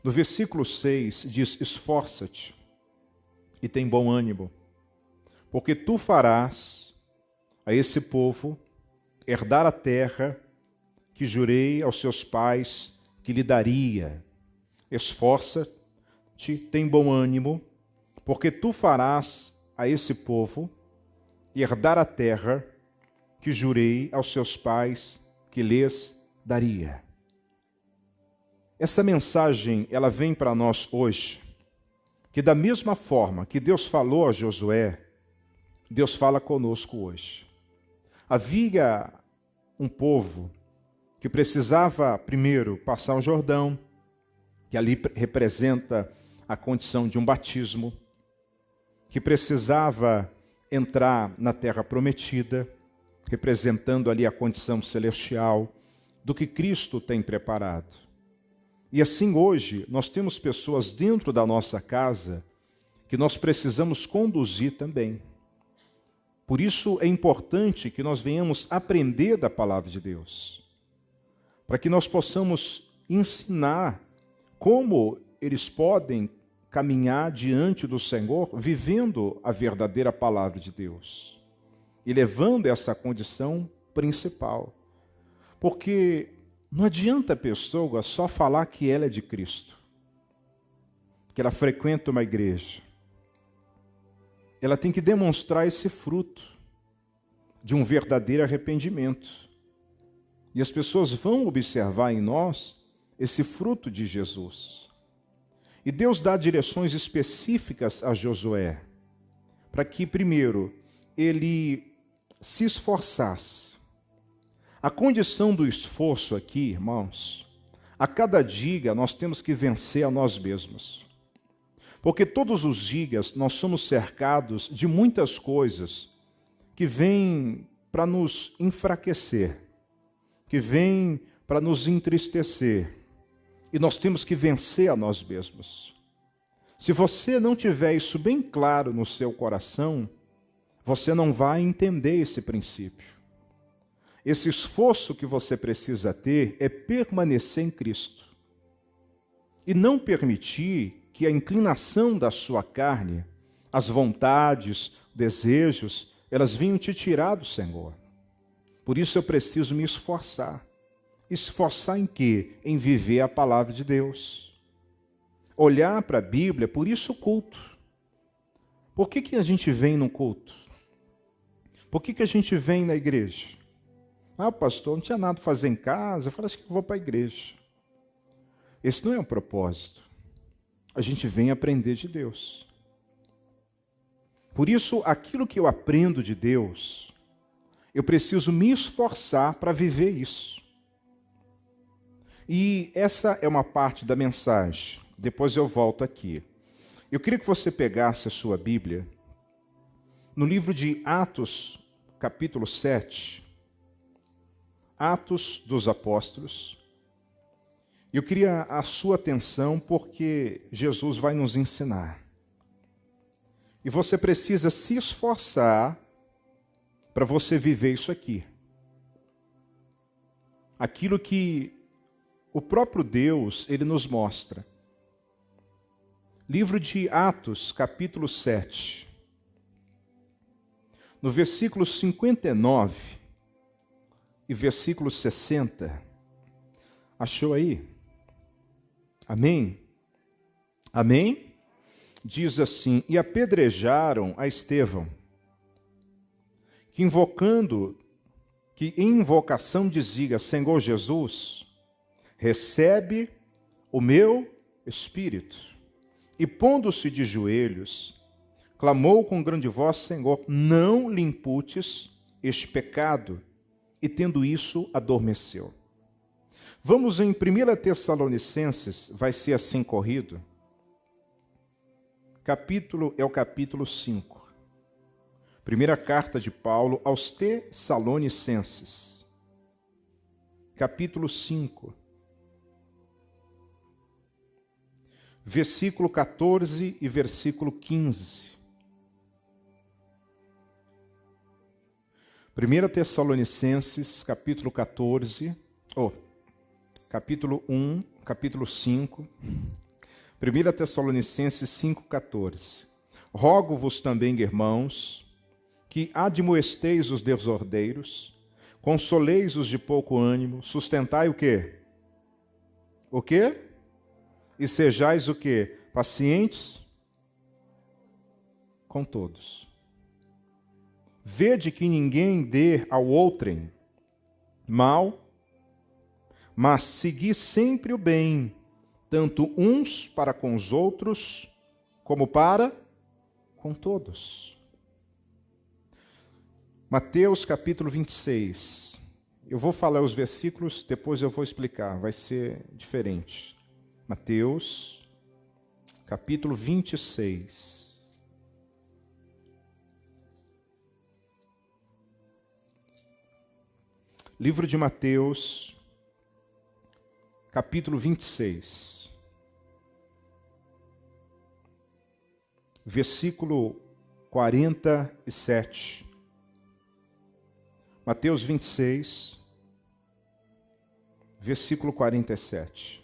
No versículo 6 diz: esforça-te e tem bom ânimo, porque tu farás a esse povo herdar a terra que jurei aos seus pais que lhe daria. Esforça-te, tem bom ânimo, porque tu farás a esse povo herdar a terra que jurei aos seus pais que lhes daria. Essa mensagem, ela vem para nós hoje, que da mesma forma que Deus falou a Josué, Deus fala conosco hoje. Havia um povo que precisava primeiro passar o Jordão, que ali representa a condição de um batismo, que precisava entrar na terra prometida, representando ali a condição celestial do que Cristo tem preparado. E assim hoje nós temos pessoas dentro da nossa casa que nós precisamos conduzir também. Por isso é importante que nós venhamos aprender da palavra de Deus, para que nós possamos ensinar como eles podem caminhar diante do Senhor, vivendo a verdadeira palavra de Deus e levando essa condição principal. Porque não adianta a pessoa só falar que ela é de Cristo, que ela frequenta uma igreja. Ela tem que demonstrar esse fruto de um verdadeiro arrependimento. E as pessoas vão observar em nós esse fruto de Jesus. E Deus dá direções específicas a Josué, para que, primeiro, ele se esforçasse. A condição do esforço aqui, irmãos, a cada dia nós temos que vencer a nós mesmos. Porque todos os dias nós somos cercados de muitas coisas que vêm para nos enfraquecer, que vêm para nos entristecer. E nós temos que vencer a nós mesmos. Se você não tiver isso bem claro no seu coração, você não vai entender esse princípio. Esse esforço que você precisa ter é permanecer em Cristo. E não permitir que a inclinação da sua carne, as vontades, desejos, elas venham te tirar do Senhor. Por isso eu preciso me esforçar. Esforçar em quê? Em viver a palavra de Deus. Olhar para a Bíblia, por isso o culto. Por que a gente vem no culto? Por que a gente vem na igreja? Ah, pastor, não tinha nada para fazer em casa, eu falo assim, que eu vou para a igreja. Esse não é o propósito. A gente vem aprender de Deus. Por isso, aquilo que eu aprendo de Deus, eu preciso me esforçar para viver isso. E essa é uma parte da mensagem. Depois eu volto aqui. Eu queria que você pegasse a sua Bíblia no livro de Atos, capítulo 7. Atos dos Apóstolos. Eu queria a sua atenção porque Jesus vai nos ensinar. E você precisa se esforçar para você viver isso aqui. Aquilo que o próprio Deus, ele nos mostra. Livro de Atos, capítulo 7. No versículo 59 e versículo 60. Achou aí? Amém? Amém? Diz assim: e apedrejaram a Estevão, que em invocação dizia: Senhor Jesus, recebe o meu espírito. E pondo-se de joelhos, clamou com grande voz: Senhor, não lhe imputes este pecado. E tendo isso, adormeceu. Vamos em 1 Tessalonicenses, vai ser assim corrido. É o capítulo 5. Primeira carta de Paulo aos Tessalonicenses. Capítulo 5. Versículo 14 e versículo 15. 1 Tessalonicenses, capítulo 14, capítulo 1, capítulo 5, 1 Tessalonicenses 5,14. Rogo-vos também, irmãos, que admoesteis os desordeiros, consoleis os de pouco ânimo, sustentai o quê? O quê? E sejais o quê? Pacientes com todos. Vede que ninguém dê ao outrem mal, mas segui sempre o bem, tanto uns para com os outros, como para com todos. Mateus capítulo 26. Eu vou falar os versículos, depois eu vou explicar, vai ser diferente. Mateus capítulo 26. Livro de Mateus, capítulo 26, versículo 47. Mateus 26, versículo 47.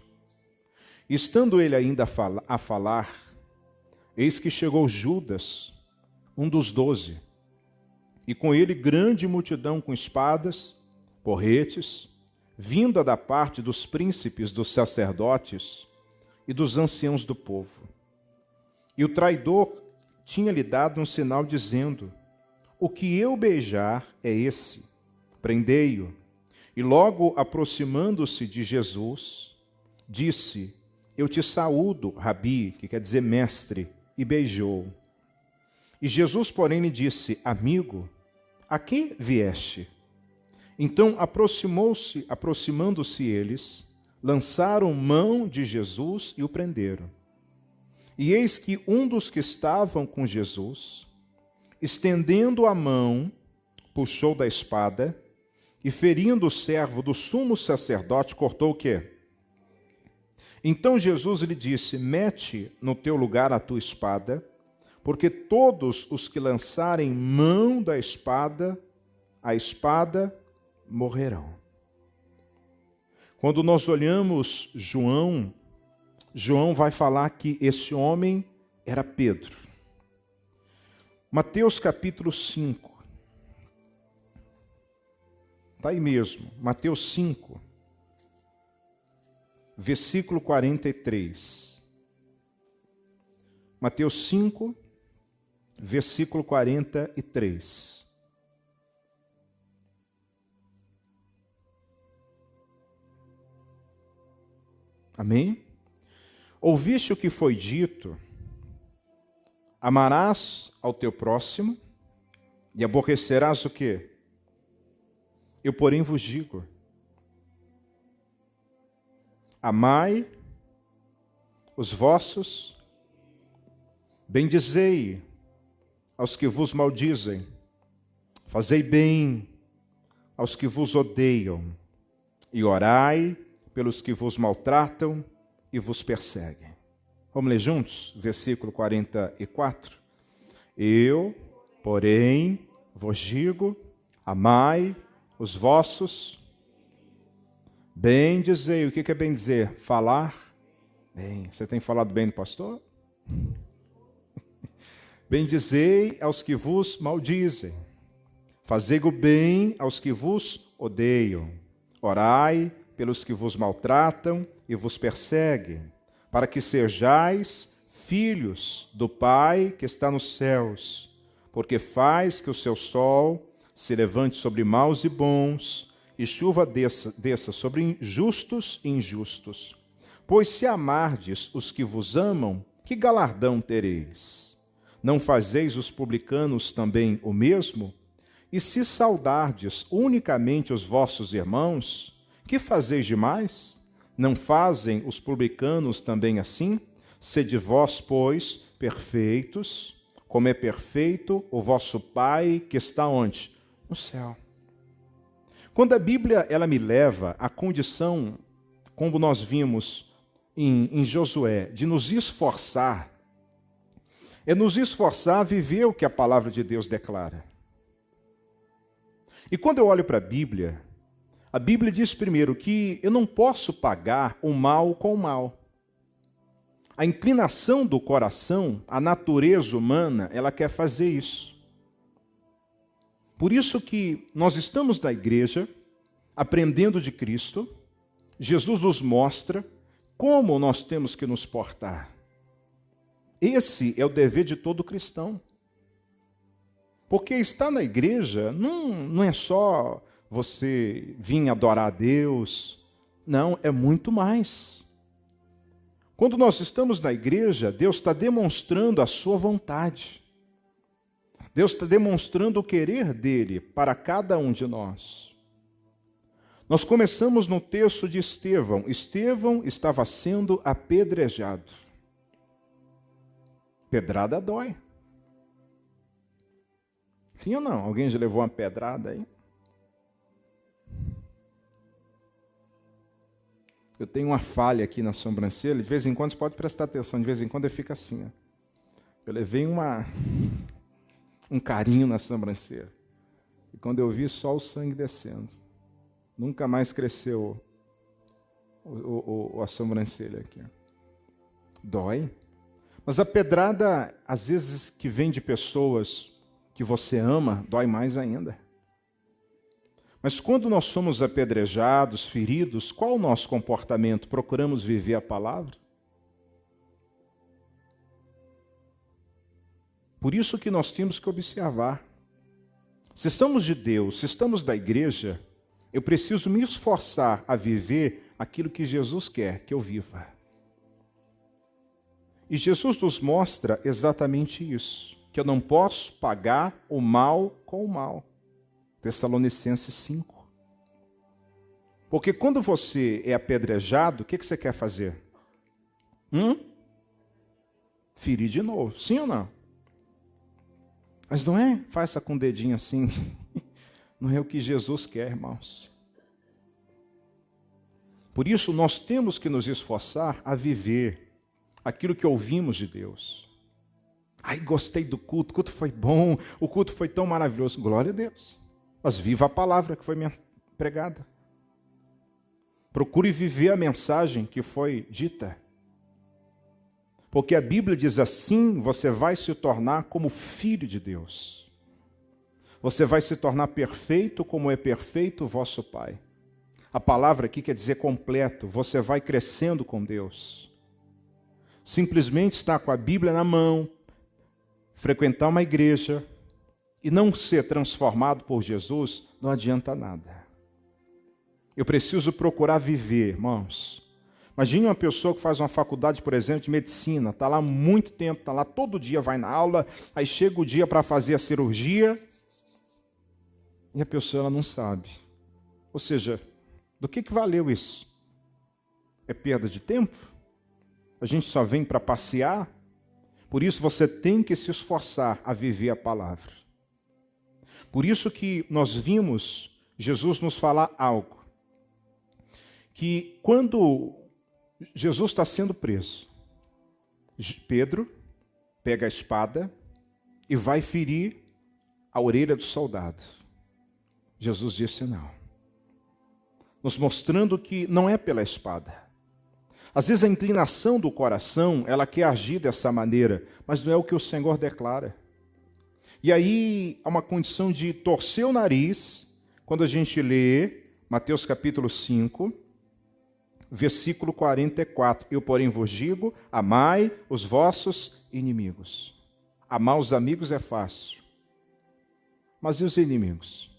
Estando ele ainda a falar, eis que chegou Judas, um dos 12, e com ele grande multidão com espadas, porretes, vinda da parte dos príncipes, dos sacerdotes e dos anciãos do povo. E o traidor tinha-lhe dado um sinal dizendo: o que eu beijar é esse, prendei-o. E logo aproximando-se de Jesus, disse: eu te saúdo, Rabi, que quer dizer mestre, e beijou. E Jesus, porém, lhe disse: amigo, a que vieste? Então aproximando-se eles, lançaram mão de Jesus e o prenderam. E eis que um dos que estavam com Jesus, estendendo a mão, puxou da espada e, ferindo o servo do sumo sacerdote, cortou o quê? Então Jesus lhe disse: mete no teu lugar a tua espada, porque todos os que lançarem mão da espada, a espada morrerão. Quando nós olhamos João vai falar que esse homem era Pedro. Mateus capítulo 5. Está aí mesmo, Mateus 5, versículo 43. Mateus 5, versículo 43. Amém? Ouviste o que foi dito: amarás ao teu próximo e aborrecerás o quê? Eu, porém, vos digo: amai os vossos, bendizei aos que vos maldizem, fazei bem aos que vos odeiam, e orai pelos que vos maltratam e vos perseguem. Vamos ler juntos? Versículo 44. Eu, porém, vos digo: amai os vossos, bendizei. O que é bem dizer? Falar bem. Você tem falado bem do pastor? Bendizei aos que vos maldizem, fazei o bem aos que vos odeiam, orai pelos que vos maltratam e vos perseguem, para que sejais filhos do Pai que está nos céus, porque faz que o seu sol se levante sobre maus e bons, e chuva desça sobre justos e injustos. Pois se amardes os que vos amam, que galardão tereis? Não fazeis os publicanos também o mesmo? E se saudardes unicamente os vossos irmãos, que fazeis demais? Não fazem os publicanos também assim? Sede vós, pois, perfeitos, como é perfeito o vosso Pai que está onde? No céu. Quando a Bíblia ela me leva à condição, como nós vimos em Josué, de nos esforçar, é nos esforçar a viver o que a palavra de Deus declara. E quando eu olho para a Bíblia diz primeiro que eu não posso pagar o mal com o mal. A inclinação do coração, a natureza humana, ela quer fazer isso. Por isso que nós estamos na igreja, aprendendo de Cristo. Jesus nos mostra como nós temos que nos portar. Esse é o dever de todo cristão. Porque estar na igreja não é só você vir adorar a Deus. Não, é muito mais. Quando nós estamos na igreja, Deus está demonstrando a sua vontade. Deus está demonstrando o querer dele para cada um de nós. Nós começamos no texto de Estevão. Estevão estava sendo apedrejado. Pedrada dói. Sim ou não? Alguém já levou uma pedrada aí? Eu tenho uma falha aqui na sobrancelha, de vez em quando você pode prestar atenção, de vez em quando eu fico assim. Ó. Eu levei um carinho na sobrancelha. E quando eu vi, só o sangue descendo. Nunca mais cresceu a sobrancelha aqui. Dói. Mas a pedrada, às vezes, que vem de pessoas que você ama, dói mais ainda. Mas quando nós somos apedrejados, feridos, qual o nosso comportamento? Procuramos viver a palavra? Por isso que nós temos que observar. Se estamos de Deus, se estamos da igreja, eu preciso me esforçar a viver aquilo que Jesus quer que eu viva. E Jesus nos mostra exatamente isso, que eu não posso pagar o mal com o mal. Tessalonicenses 5. Porque quando você é apedrejado, o que você quer fazer? Ferir de novo, sim ou não? Mas não é, faça com o dedinho assim, não é o que Jesus quer, irmãos. Por isso nós temos que nos esforçar a viver aquilo que ouvimos de Deus. Ai, gostei do culto, o culto foi bom, o culto foi tão maravilhoso, glória a Deus. Mas viva a palavra que foi pregada. Procure viver a mensagem que foi dita. Porque a Bíblia diz assim, você vai se tornar como filho de Deus. Você vai se tornar perfeito como é perfeito o vosso Pai. A palavra aqui quer dizer completo, você vai crescendo com Deus. Simplesmente estar com a Bíblia na mão, frequentar uma igreja, e não ser transformado por Jesus, não adianta nada. Eu preciso procurar viver, irmãos. Imagine uma pessoa que faz uma faculdade, por exemplo, de medicina, está lá há muito tempo, está lá todo dia, vai na aula, aí chega o dia para fazer a cirurgia, e a pessoa ela não sabe. Ou seja, do que valeu isso? É perda de tempo? A gente só vem para passear? Por isso você tem que se esforçar a viver a palavra. Por isso que nós vimos Jesus nos falar algo. Que quando Jesus está sendo preso, Pedro pega a espada e vai ferir a orelha do soldado. Jesus disse não. Nos mostrando que não é pela espada. Às vezes a inclinação do coração, ela quer agir dessa maneira, mas não é o que o Senhor declara. E aí há uma condição de torcer o nariz, quando a gente lê Mateus capítulo 5, versículo 44. Eu, porém, vos digo, amai os vossos inimigos. Amar os amigos é fácil. Mas e os inimigos?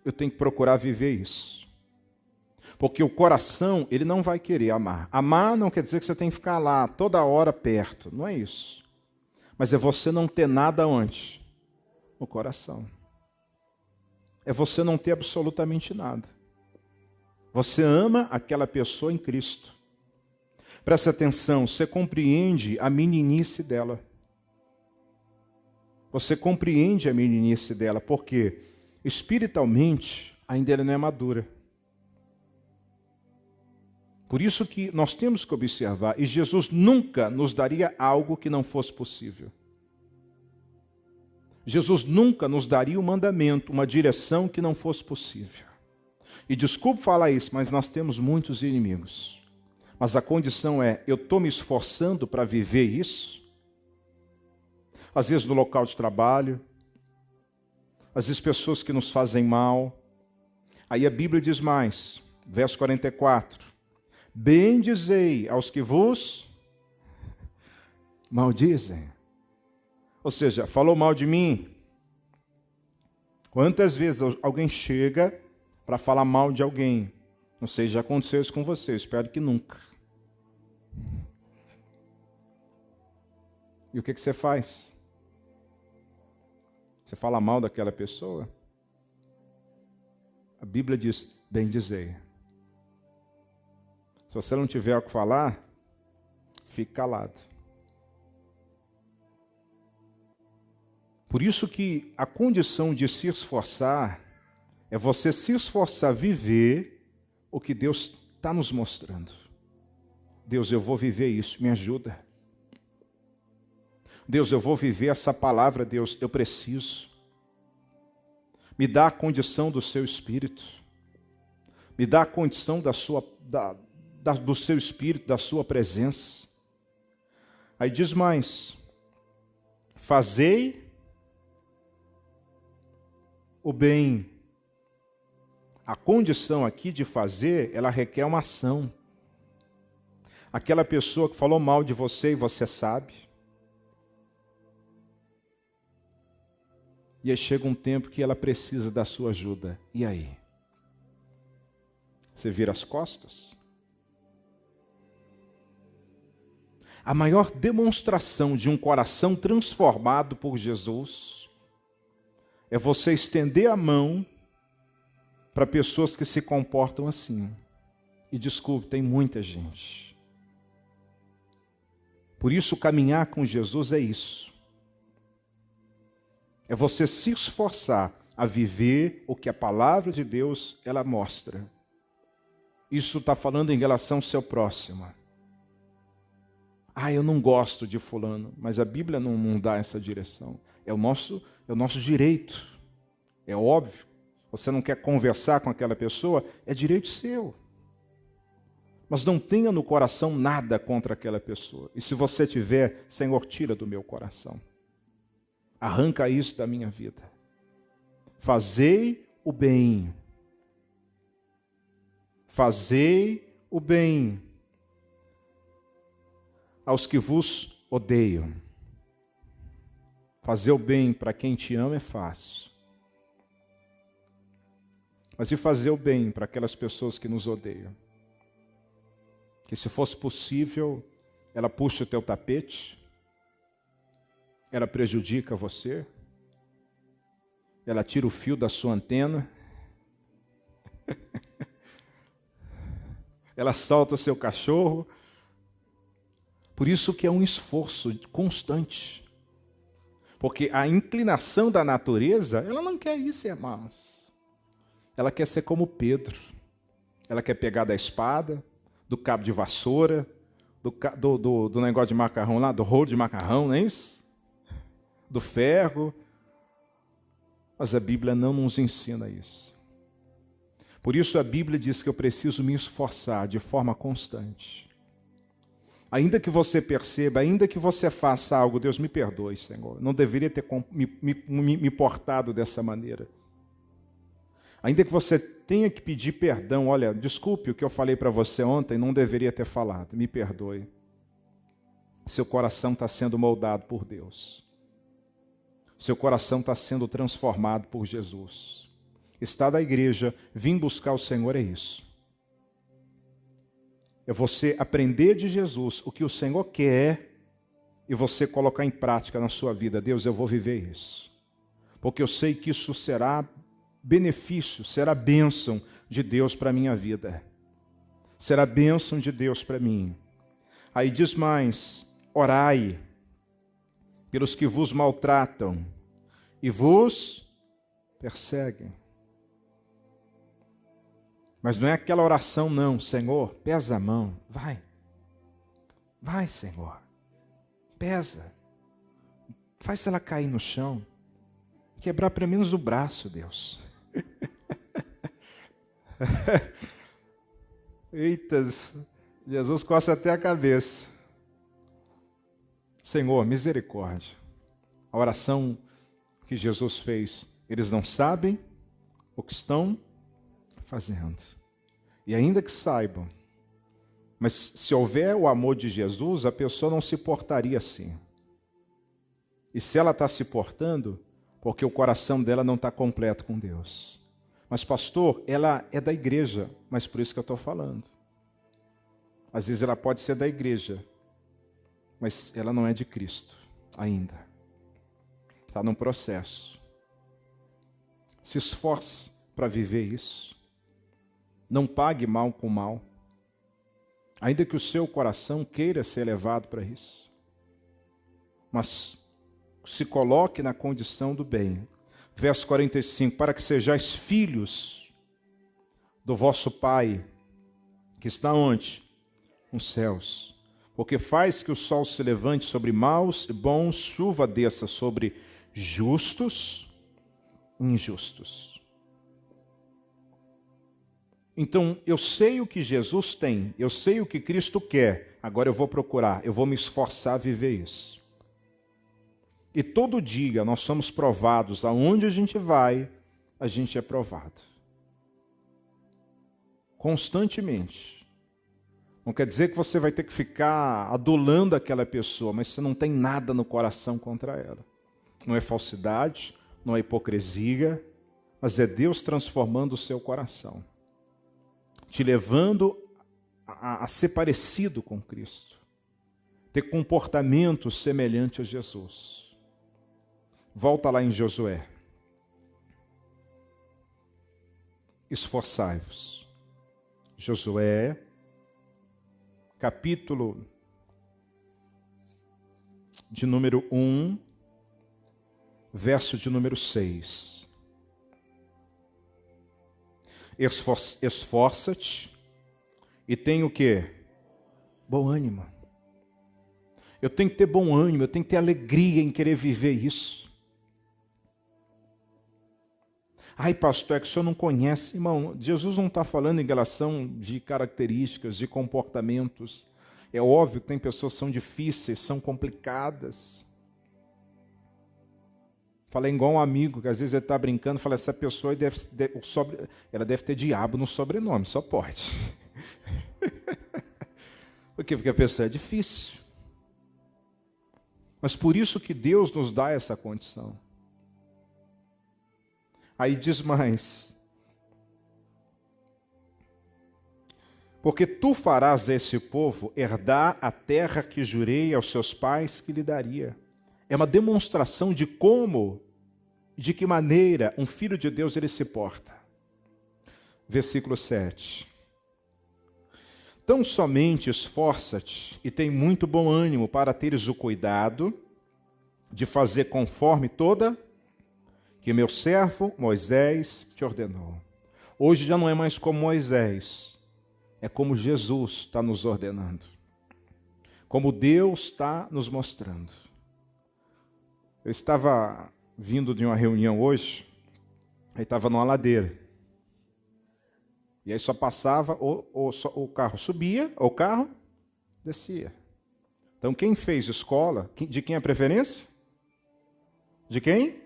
Eu tenho que procurar viver isso. Porque o coração, ele não vai querer amar. Amar não quer dizer que você tem que ficar lá toda hora perto. Não é isso. Mas é você não ter nada antes no coração. É você não ter absolutamente nada. Você ama aquela pessoa em Cristo. Preste atenção, você compreende a meninice dela. Você compreende a meninice dela, porque espiritualmente ainda ela não é madura. Por isso que nós temos que observar, e Jesus nunca nos daria algo que não fosse possível. Jesus nunca nos daria um mandamento, uma direção que não fosse possível. E desculpe falar isso, mas nós temos muitos inimigos. Mas a condição é, eu estou me esforçando para viver isso? Às vezes no local de trabalho, às vezes pessoas que nos fazem mal. Aí a Bíblia diz mais, verso 44, bendizei aos que vos maldizem. Ou seja, falou mal de mim. Quantas vezes alguém chega para falar mal de alguém? Não sei se já aconteceu isso com você, espero que nunca. E o que você faz? Você fala mal daquela pessoa? A Bíblia diz, bendizei. Se você não tiver o que falar, fique calado. Por isso que a condição de se esforçar é você se esforçar a viver o que Deus está nos mostrando. Deus, eu vou viver isso, me ajuda. Deus, eu vou viver essa palavra, Deus, eu preciso. Me dá a condição do seu Espírito. Me dá a condição do seu Espírito, da sua presença. Aí diz mais, fazei o bem. A condição aqui de fazer, ela requer uma ação. Aquela pessoa que falou mal de você e você sabe. E aí chega um tempo que ela precisa da sua ajuda. E aí? Você vira as costas? A maior demonstração de um coração transformado por Jesus é você estender a mão para pessoas que se comportam assim. E desculpe, tem muita gente. Por isso, caminhar com Jesus é isso. É você se esforçar a viver o que a palavra de Deus ela mostra. Isso está falando em relação ao seu próximo. Eu não gosto de fulano, mas a Bíblia não dá essa direção. É o nosso direito. É óbvio. Você não quer conversar com aquela pessoa, é direito seu. Mas não tenha no coração nada contra aquela pessoa. E se você tiver, Senhor, tira do meu coração. Arranca isso da minha vida. Fazei o bem. Fazei o bem aos que vos odeiam. Fazer o bem para quem te ama é fácil. Mas e fazer o bem para aquelas pessoas que nos odeiam? Que se fosse possível, ela puxa o teu tapete, ela prejudica você, ela tira o fio da sua antena, ela solta o seu cachorro. Por isso que é um esforço constante. Porque a inclinação da natureza, ela não quer isso, irmãos. Ela quer ser como Pedro. Ela quer pegar da espada, do cabo de vassoura, do negócio de macarrão lá, do rolo de macarrão, não é isso? Do ferro. Mas a Bíblia não nos ensina isso. Por isso a Bíblia diz que eu preciso me esforçar de forma constante. Ainda que você perceba, ainda que você faça algo, Deus me perdoe, Senhor. Não deveria ter me portado dessa maneira. Ainda que você tenha que pedir perdão, olha, desculpe o que eu falei para você ontem, não deveria ter falado, me perdoe. Seu coração está sendo moldado por Deus. Seu coração está sendo transformado por Jesus. Estar da igreja, vir buscar o Senhor é isso. É você aprender de Jesus o que o Senhor quer e você colocar em prática na sua vida. Deus, eu vou viver isso. Porque eu sei que isso será benefício, será bênção de Deus para a minha vida. Será bênção de Deus para mim. Aí diz mais, orai pelos que vos maltratam e vos perseguem. Mas não é aquela oração não, Senhor, pesa a mão, vai. Vai, Senhor, pesa. Faz ela cair no chão, quebrar pelo menos o braço, Deus. Eita, Jesus coça até a cabeça. Senhor, misericórdia. A oração que Jesus fez, eles não sabem o que estão fazendo. E ainda que saibam, mas se houver o amor de Jesus, a pessoa não se portaria assim. E se ela está se portando, porque o coração dela não está completo com Deus. Mas pastor, ela é da igreja, mas por isso que eu estou falando. Às vezes ela pode ser da igreja, mas ela não é de Cristo ainda. Está num processo. Se esforce para viver isso. Não pague mal com mal. Ainda que o seu coração queira ser levado para isso. Mas se coloque na condição do bem. Verso 45, para que sejais filhos do vosso Pai, que está onde? Nos céus. Porque faz que o sol se levante sobre maus e bons, chuva desça sobre justos e injustos. Então, eu sei o que Jesus tem, eu sei o que Cristo quer, agora eu vou procurar, eu vou me esforçar a viver isso. E todo dia nós somos provados, aonde a gente vai, a gente é provado. Constantemente. Não quer dizer que você vai ter que ficar adulando aquela pessoa, mas você não tem nada no coração contra ela. Não é falsidade, não é hipocrisia, mas é Deus transformando o seu coração. Te levando a ser parecido com Cristo. Ter comportamento semelhante a Jesus. Volta lá em Josué. Esforçai-vos. Josué, capítulo de número 1, verso de número 6. Esforça-te e tem o quê? Bom ânimo. Eu tenho que ter bom ânimo, eu tenho que ter alegria em querer viver isso. Ai, pastor, é que o senhor não conhece. Irmão, Jesus não está falando em relação de características, de comportamentos. É óbvio que tem pessoas que são difíceis, são complicadas. Falei igual um amigo, que às vezes ele está brincando, fala, essa pessoa ela deve ter diabo no sobrenome, só pode. Por quê? Porque a pessoa é difícil. Mas por isso que Deus nos dá essa condição. Aí diz mais. Porque tu farás desse povo herdar a terra que jurei aos seus pais que lhe daria. É uma demonstração de como, de que maneira um filho de Deus ele se porta. Versículo 7. Tão somente esforça-te e tem muito bom ânimo para teres o cuidado de fazer conforme toda que meu servo Moisés te ordenou. Hoje já não é mais como Moisés, é como Jesus está nos ordenando. Como Deus está nos mostrando. Eu estava vindo de uma reunião hoje, aí estava numa ladeira. E aí só passava, o carro subia, ou o carro descia. Então quem fez escola, de quem é a preferência? De quem?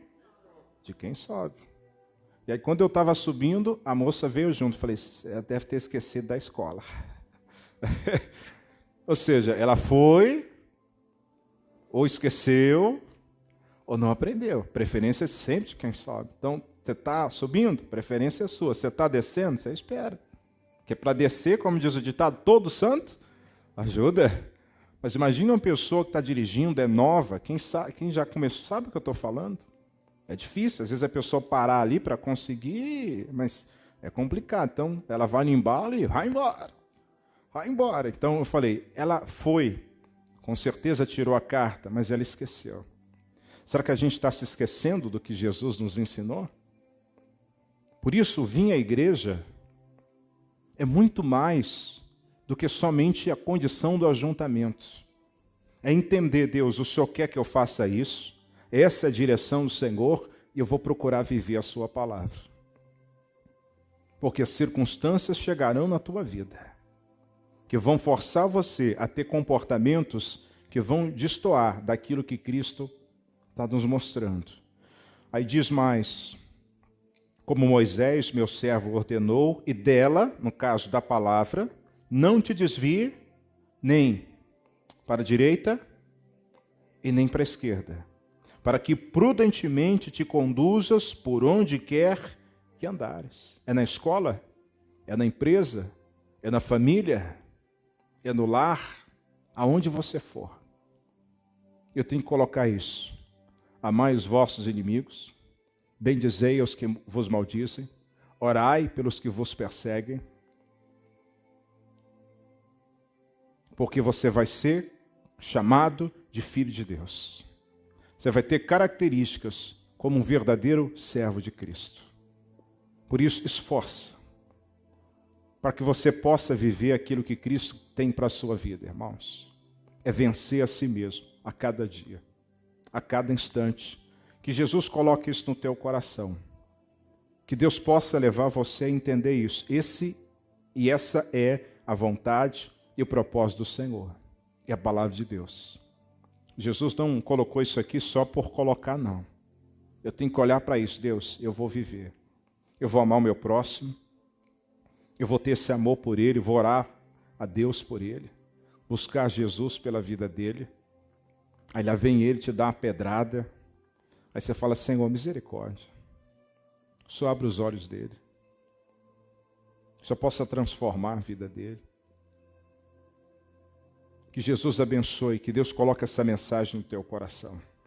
De quem sobe. E aí quando eu estava subindo, a moça veio junto. Falei, ela deve ter esquecido da escola. Ou seja, ela foi, ou esqueceu, ou não aprendeu. Preferência é sempre de quem sobe. Então, você está subindo, preferência é sua. Você está descendo, você espera. Porque para descer, como diz o ditado, todo santo ajuda. Mas imagine uma pessoa que está dirigindo, é nova, quem já começou, sabe o que eu estou falando? É difícil, às vezes a pessoa parar ali para conseguir, mas é complicado. Então, ela vai no embalo e vai embora. Vai embora. Então, eu falei, ela foi, com certeza tirou a carta, mas ela esqueceu. Será que a gente está se esquecendo do que Jesus nos ensinou? Por isso, vir à igreja é muito mais do que somente a condição do ajuntamento. É entender, Deus, o Senhor quer que eu faça isso, essa é a direção do Senhor, e eu vou procurar viver a sua palavra. Porque as circunstâncias chegarão na tua vida. que vão forçar você a ter comportamentos que vão destoar daquilo que Cristo está nos mostrando. Aí diz mais, como Moisés, meu servo, ordenou, e dela, no caso da palavra, não te desvie nem para a direita e nem para a esquerda, para que prudentemente te conduzas por onde quer que andares. É na escola? É na empresa? É na família? É no lar? Aonde você for. Eu tenho que colocar isso. Amai os vossos inimigos, bendizei aos que vos maldizem, orai pelos que vos perseguem, porque você vai ser chamado de filho de Deus. Você vai ter características como um verdadeiro servo de Cristo. Por isso, esforça, para que você possa viver aquilo que Cristo tem para a sua vida, irmãos. É vencer a si mesmo, a cada dia, a cada instante. Que Jesus coloque isso no teu coração. Que Deus possa levar você a entender isso. Essa é a vontade e o propósito do Senhor. É a palavra de Deus. Jesus não colocou isso aqui só por colocar, não. Eu tenho que olhar para isso. Deus, eu vou viver. Eu vou amar o meu próximo. Eu vou ter esse amor por ele. Vou orar a Deus por ele. Buscar Jesus pela vida dele. Aí lá vem ele te dá uma pedrada. Aí você fala, Senhor, misericórdia. Só abre os olhos dele. Só possa transformar a vida dele. Que Jesus abençoe, que Deus coloque essa mensagem no teu coração.